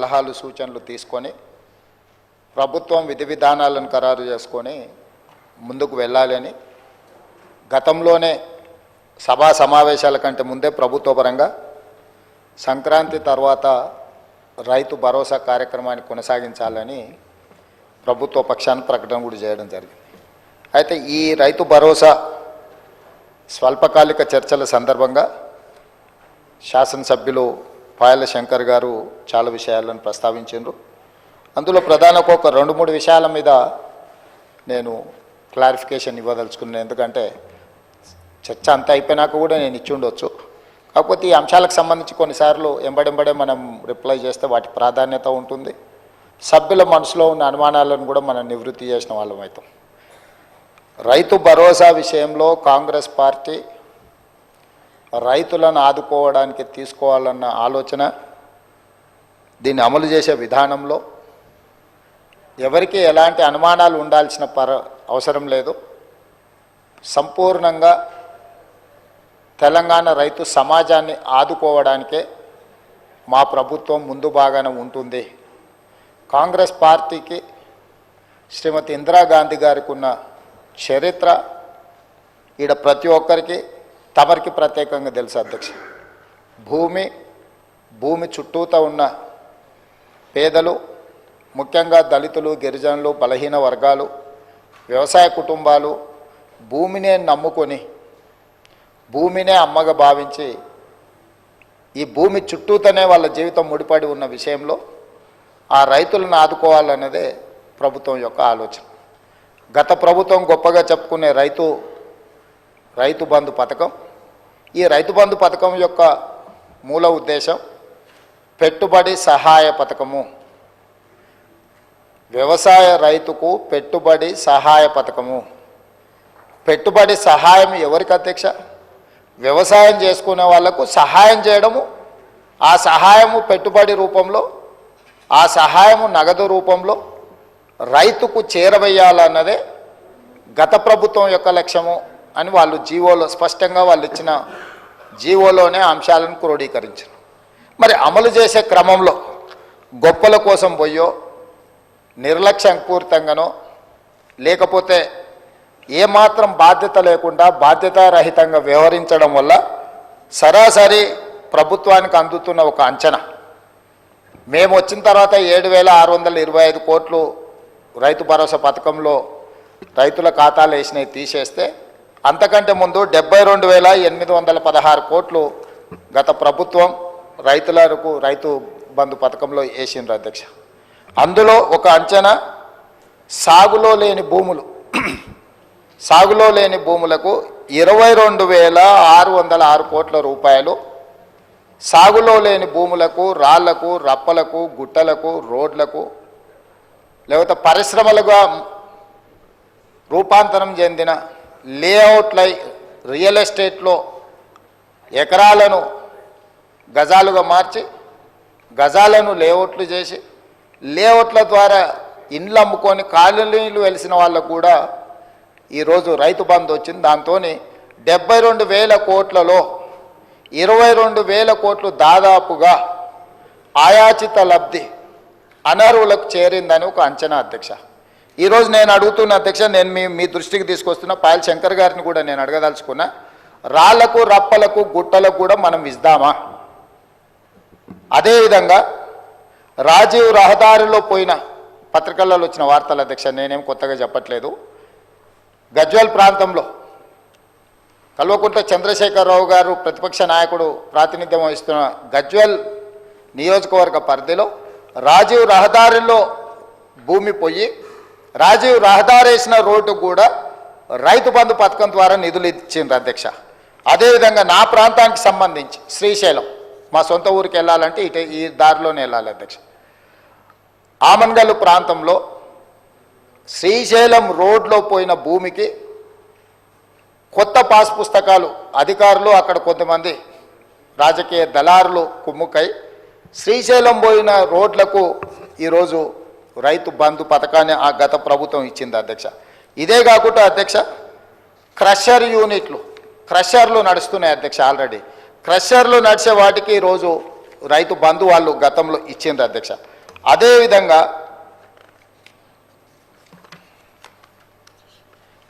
సలహాలు సూచనలు తీసుకొని ప్రభుత్వం విధి విధానాలను ఖరారు చేసుకొని ముందుకు వెళ్ళాలని గతంలోనే సభా సమావేశాల కంటే ముందే ప్రభుత్వ పరంగా సంక్రాంతి తర్వాత రైతు భరోసా కార్యక్రమాన్ని కొనసాగించాలని ప్రభుత్వ పక్షాన ప్రకటన కూడా చేయడం జరిగింది. అయితే ఈ రైతు భరోసా స్వల్పకాలిక చర్చల సందర్భంగా శాసనసభ్యులు పాయల శంకర్ గారు చాలా విషయాలను ప్రస్తావించారు. అందులో ప్రధానంగా ఒక 2-3 విషయాల మీద నేను క్లారిఫికేషన్ ఇవ్వదలుచుకున్నాను. ఎందుకంటే చర్చ అంతా అయిపోయినాక కూడా నేను ఇచ్చి ఉండొచ్చు. కాకపోతే ఈ అంశాలకు సంబంధించి కొన్నిసార్లు ఎంబడెంబడే మనం రిప్లై చేస్తే వాటి ప్రాధాన్యత ఉంటుంది. సభ్యుల మనసులో ఉన్న అనుమానాలను కూడా మనం నివృత్తి చేసిన వాళ్ళం అవుతాం. రైతు భరోసా విషయంలో కాంగ్రెస్ పార్టీ రైతులను ఆదుకోవడానికి తీసుకోవాలన్న ఆలోచన, దీన్ని అమలు చేసే విధానంలో ఎవరికి ఎలాంటి అనుమానాలు ఉండాల్సిన అవసరం లేదు. సంపూర్ణంగా తెలంగాణ రైతు సమాజాన్ని ఆదుకోవడానికే మా ప్రభుత్వం ముందు బాగానే ఉంటుంది. కాంగ్రెస్ పార్టీకి శ్రీమతి ఇందిరాగాంధీ గారికి ఉన్న చరిత్ర ఈడ ప్రతి ఒక్కరికి తమరికి ప్రత్యేకంగా తెలుసు అధ్యక్ష. భూమి చుట్టూతా ఉన్న పేదలు, ముఖ్యంగా దళితులు, గిరిజనులు, బలహీన వర్గాలు, వ్యవసాయ కుటుంబాలు భూమినే నమ్ముకొని భూమినే అమ్మగా భావించి ఈ భూమి చుట్టూతోనే వాళ్ళ జీవితం ముడిపడి ఉన్న విషయంలో ఆ రైతులను ఆదుకోవాలన్నదే ప్రభుత్వం యొక్క ఆలోచన. గత ప్రభుత్వం గొప్పగా చెప్పుకునే రైతు బంధు పథకం, ఈ రైతు బంధు పథకం యొక్క మూల ఉద్దేశం పెట్టుబడి సహాయ పథకము. వ్యవసాయ రైతుకు పెట్టుబడి సహాయ పథకము. పెట్టుబడి సహాయం ఎవరికి అధ్యక్ష? వ్యవసాయం చేసుకునే వాళ్లకు సహాయం చేయడము, ఆ సహాయము పెట్టుబడి రూపంలో, ఆ సహాయము నగదు రూపంలో రైతుకు చేరవేయాలన్నదే గత ప్రభుత్వం యొక్క లక్ష్యము అని వాళ్ళు జీవోలో స్పష్టంగా వాళ్ళు ఇచ్చిన జీవోలోనే అంశాలను క్రోడీకరించారు. మరి అమలు చేసే క్రమంలో గొప్పల కోసం పోయో, నిర్లక్ష్యపూరితంగానో, లేకపోతే ఏమాత్రం బాధ్యత లేకుండా బాధ్యతారహితంగా వ్యవహరించడం వల్ల సరాసరి ప్రభుత్వానికి అందుతున్న ఒక అంచనా, మేము వచ్చిన తర్వాత 7,625 కోట్లు రైతు భరోసా పథకంలో రైతుల ఖాతాలు వేసినవి తీసేస్తే అంతకంటే ముందు 72,816 కోట్లు గత ప్రభుత్వం రైతులకు రైతు బంధు పథకంలో వేసిండ్రు అధ్యక్ష. అందులో ఒక అంచనా సాగులో లేని భూములకు 22,606 కోట్ల రూపాయలు, సాగులో లేని భూములకు రాళ్లకు, రప్పలకు, గుట్టలకు, రోడ్లకు, లేకపోతే పరిశ్రమలుగా రూపాంతరం చెందిన లేఅవుట్లై రియల్ ఎస్టేట్లో ఎకరాలను గజాలుగా మార్చి గజాలను లేఅవుట్లు చేసి లేఅవుట్ల ద్వారా ఇండ్లు అమ్ముకొని కాలనీలు వెలిసిన వాళ్ళకు కూడా ఈరోజు రైతు బంధు వచ్చింది. దాంతో 72,000 కోట్లలో 22,000 కోట్లు దాదాపుగా ఆయాచిత లబ్ధి అనర్హులకు చేరిందని ఒక అంచనా అధ్యక్ష. ఈరోజు నేను అడుగుతున్న అధ్యక్ష, నేను మీ దృష్టికి తీసుకొస్తున్న పాయల్ శంకర్ గారిని కూడా నేను అడగదలుచుకున్నా, రాళ్లకు, రప్పలకు, గుట్టలకు కూడా మనం ఇద్దామా? అదేవిధంగా రాజీవ్ రహదారిలో పోయిన పత్రికల్లో వచ్చిన వార్తలు అధ్యక్ష, నేనేం కొత్తగా చెప్పట్లేదు. గజ్వేల్ ప్రాంతంలో కల్వకుంట్ల చంద్రశేఖరరావు గారు ప్రతిపక్ష నాయకుడు ప్రాతినిధ్యం వహిస్తున్న గజ్వేల్ నియోజకవర్గ పరిధిలో రాజీవ్ రహదారిలో భూమి పోయి రాజీవ్ రహదారి వేసిన రోడ్డు కూడా రైతు బంధు పథకం ద్వారా నిధులు ఇచ్చిండ్రు అధ్యక్ష. అదేవిధంగా నా ప్రాంతానికి సంబంధించి శ్రీశైలం, మా సొంత ఊరికి వెళ్ళాలంటే ఈ దారిలోనే వెళ్ళాలి అధ్యక్ష. ఆమన్గల్లు ప్రాంతంలో శ్రీశైలం రోడ్లో పోయిన భూమికి కొత్త పాస్ పుస్తకాలు అధికారులు, అక్కడ కొంతమంది రాజకీయ దళారులు కుమ్ముకై శ్రీశైలం పోయిన రోడ్లకు ఈరోజు రైతు బంధు పథకాన్ని ఆ గత ప్రభుత్వం ఇచ్చింది అధ్యక్ష. ఇదే కాకుండా అధ్యక్ష క్రషర్లు నడుస్తున్నాయి అధ్యక్ష. ఆల్రెడీ క్రషర్లు నడిచే వాటికి ఈరోజు రైతు బంధు వాళ్ళు గతంలో ఇచ్చిండ్రు అధ్యక్ష. అదేవిధంగా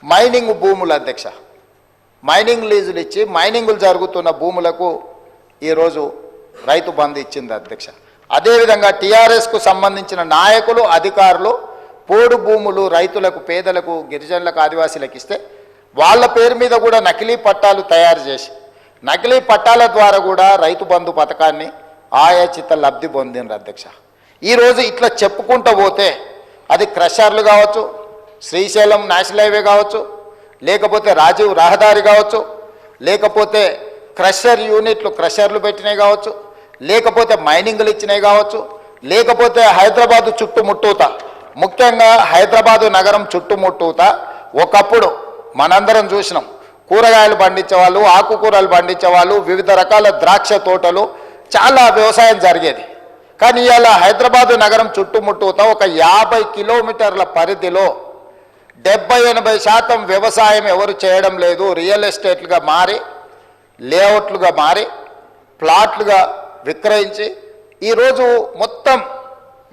మైనింగ్ భూములు అధ్యక్ష, మైనింగ్ లీజులు ఇచ్చి మైనింగులు జరుగుతున్న భూములకు ఈరోజు రైతు బంధు ఇచ్చింది అధ్యక్ష. అదేవిధంగా టీఆర్ఎస్కు సంబంధించిన నాయకులు అధికారులు పోడు భూములు రైతులకు, పేదలకు, గిరిజనులకు, ఆదివాసీలకు ఇస్తే వాళ్ళ పేరు మీద కూడా నకిలీ పట్టాలు తయారు చేసి నకిలీ పట్టాల ద్వారా కూడా రైతు బంధు పథకాన్ని ఆయాచిత లబ్ధి పొందిండ్రు అధ్యక్ష. ఈరోజు ఇట్లా చెప్పుకుంటూ పోతే అది క్రషర్లు కావచ్చు, శ్రీశైలం నేషనల్ హైవే కావచ్చు, లేకపోతే రాజీవ్ రహదారి కావచ్చు, లేకపోతే క్రషర్ యూనిట్లు క్రషర్లు పెట్టినవి కావచ్చు, లేకపోతే మైనింగ్లు ఇచ్చినవి కావచ్చు, లేకపోతే హైదరాబాదు చుట్టుముట్టూత, ముఖ్యంగా హైదరాబాదు నగరం చుట్టుముట్టూత ఒకప్పుడు మనందరం చూసినాం. కూరగాయలు పండించేవాళ్ళు, ఆకుకూరలు పండించేవాళ్ళు, వివిధ రకాల ద్రాక్ష తోటలు, చాలా వ్యవసాయం జరిగేది. కానీ ఇవాళ హైదరాబాదు నగరం చుట్టుముట్టూత ఒక 50 కిలోమీటర్ల పరిధిలో 70-80% వ్యవసాయం ఎవరు చేయడం లేదు. రియల్ ఎస్టేట్లుగా మారి, లేఅవుట్లుగా మారి, ప్లాట్లుగా విక్రయించి ఈరోజు మొత్తం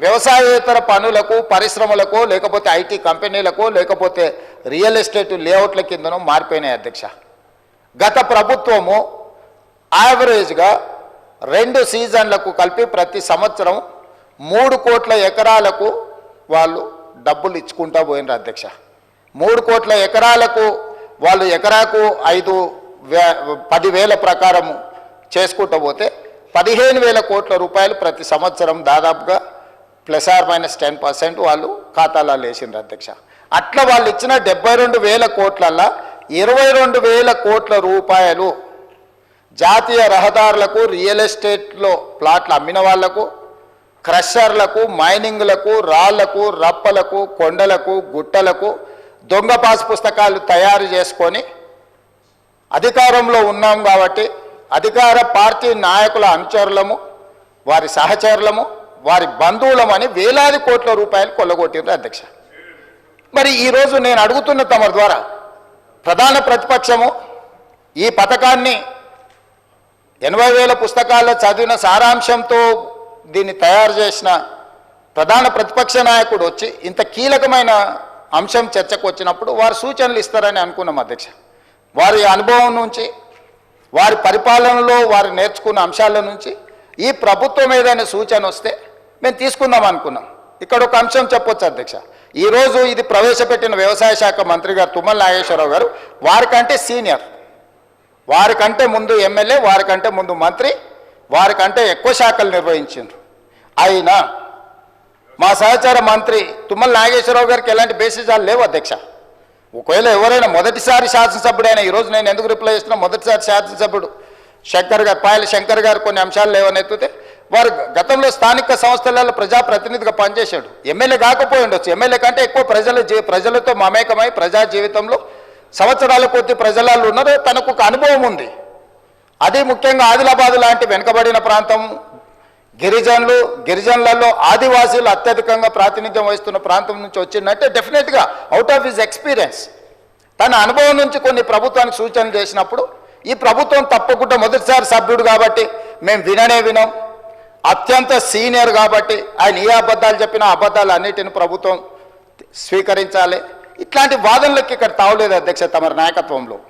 వ్యవసాయేతర పనులకు, పరిశ్రమలకు, లేకపోతే ఐటీ కంపెనీలకు, లేకపోతే రియల్ ఎస్టేట్ లేఅవుట్ల కిందనూ మారిపోయినాయి అధ్యక్ష. గత ప్రభుత్వము యావరేజ్గా 2 సీజన్లకు కలిపి ప్రతి సంవత్సరం 3 కోట్ల ఎకరాలకు వాళ్ళు డబ్బులు ఇచ్చుకుంటూ పోయినారు అధ్యక్ష. 3 కోట్ల ఎకరాలకు వాళ్ళు ఎకరాకు 10,000 ప్రకారం చేసుకుంటూ పోతే 15,000 కోట్ల రూపాయలు ప్రతి సంవత్సరం దాదాపుగా ±10% వాళ్ళు ఖాతాలలో వేసిండ్రు అధ్యక్ష. అట్లా వాళ్ళు ఇచ్చిన 72,000 కోట్లల్లో 22,000 కోట్ల రూపాయలు జాతీయ రహదారులకు, రియల్ ఎస్టేట్లో ప్లాట్లు అమ్మిన వాళ్లకు, క్రషర్లకు, మైనింగ్లకు, రాళ్లకు, రప్పలకు, కొండలకు, గుట్టలకు దొంగ పాస్ పుస్తకాలు తయారు చేసుకొని అధికారంలో ఉన్నాం కాబట్టి అధికార పార్టీ నాయకుల అనుచరులము, వారి సహచరులము, వారి బంధువులమని వేలాది కోట్ల రూపాయలు కొల్లగొట్టిండ్రు అధ్యక్ష. మరి ఈరోజు నేను అడుగుతున్న తమ ద్వారా ప్రధాన ప్రతిపక్షము ఈ పథకాన్ని 80,000 పుస్తకాల్లో చదివిన సారాంశంతో దీన్ని తయారు చేసిన ప్రధాన ప్రతిపక్ష నాయకుడు వచ్చి ఇంత కీలకమైన అంశం చర్చకు వచ్చినప్పుడు వారు సూచనలు ఇస్తారని అనుకున్నాం అధ్యక్ష. వారి అనుభవం నుంచి, వారి పరిపాలనలో వారు నేర్చుకున్న అంశాల నుంచి ఈ ప్రభుత్వం ఏదైనా సూచన వస్తే మేము తీసుకుందాం అనుకున్నాం. ఇక్కడ ఒక అంశం చెప్పొచ్చు అధ్యక్ష. ఈరోజు ఇది ప్రవేశపెట్టిన వ్యవసాయ శాఖ మంత్రి గారు తుమ్మల నాగేశ్వరరావు గారు వారికంటే సీనియర్, వారికంటే ముందు ఎమ్మెల్యే, వారికంటే ముందు మంత్రి, వారికంటే ఎక్కువ శాఖలు నిర్వహించారు. అయినా మా సహచార మంత్రి తుమ్మల నాగేశ్వరరావు గారికి ఎలాంటి బేసిజాలు లేవు అధ్యక్ష. ఒకవేళ ఎవరైనా మొదటిసారి శాసనసభ్యుడైనా, ఈరోజు నేను ఎందుకు రిప్లై చేస్తున్నా, మొదటిసారి శాసనసభ్యుడు శంకర్ గారు, పాయల శంకర్ గారు కొన్ని అంశాలు లేవనెత్తితే వారు గతంలో స్థానిక సంస్థలలో ప్రజాప్రతినిధిగా పనిచేశాడు. ఎమ్మెల్యే కాకపోయి ఉండొచ్చు, ఎమ్మెల్యే కంటే ఎక్కువ ప్రజలతో మమేకమై ప్రజా జీవితంలో సంవత్సరాల కొద్ది ప్రజలలో ఉన్నారు. తనకు ఒక అనుభవం ఉంది. అది ముఖ్యంగా ఆదిలాబాద్ లాంటి వెనుకబడిన ప్రాంతం, గిరిజనులలో ఆదివాసీలు అత్యధికంగా ప్రాతినిధ్యం వహిస్తున్న ప్రాంతం నుంచి వచ్చిందంటే డెఫినెట్గా అవుట్ ఆఫ్ హిజ్ ఎక్స్పీరియన్స్ తన అనుభవం నుంచి కొన్ని ప్రభుత్వానికి సూచనలు చేసినప్పుడు ఈ ప్రభుత్వం తప్పకుండా మొదటిసారి సభ్యుడు కాబట్టి మేము వినం, అత్యంత సీనియర్ కాబట్టి ఆయన ఏ అబద్ధాలు చెప్పినా అబద్ధాలు అన్నిటిని ప్రభుత్వం స్వీకరించాలి. ఇట్లాంటి వాదనలకి ఇక్కడ తావలేదు అధ్యక్ష తమ నాయకత్వంలో.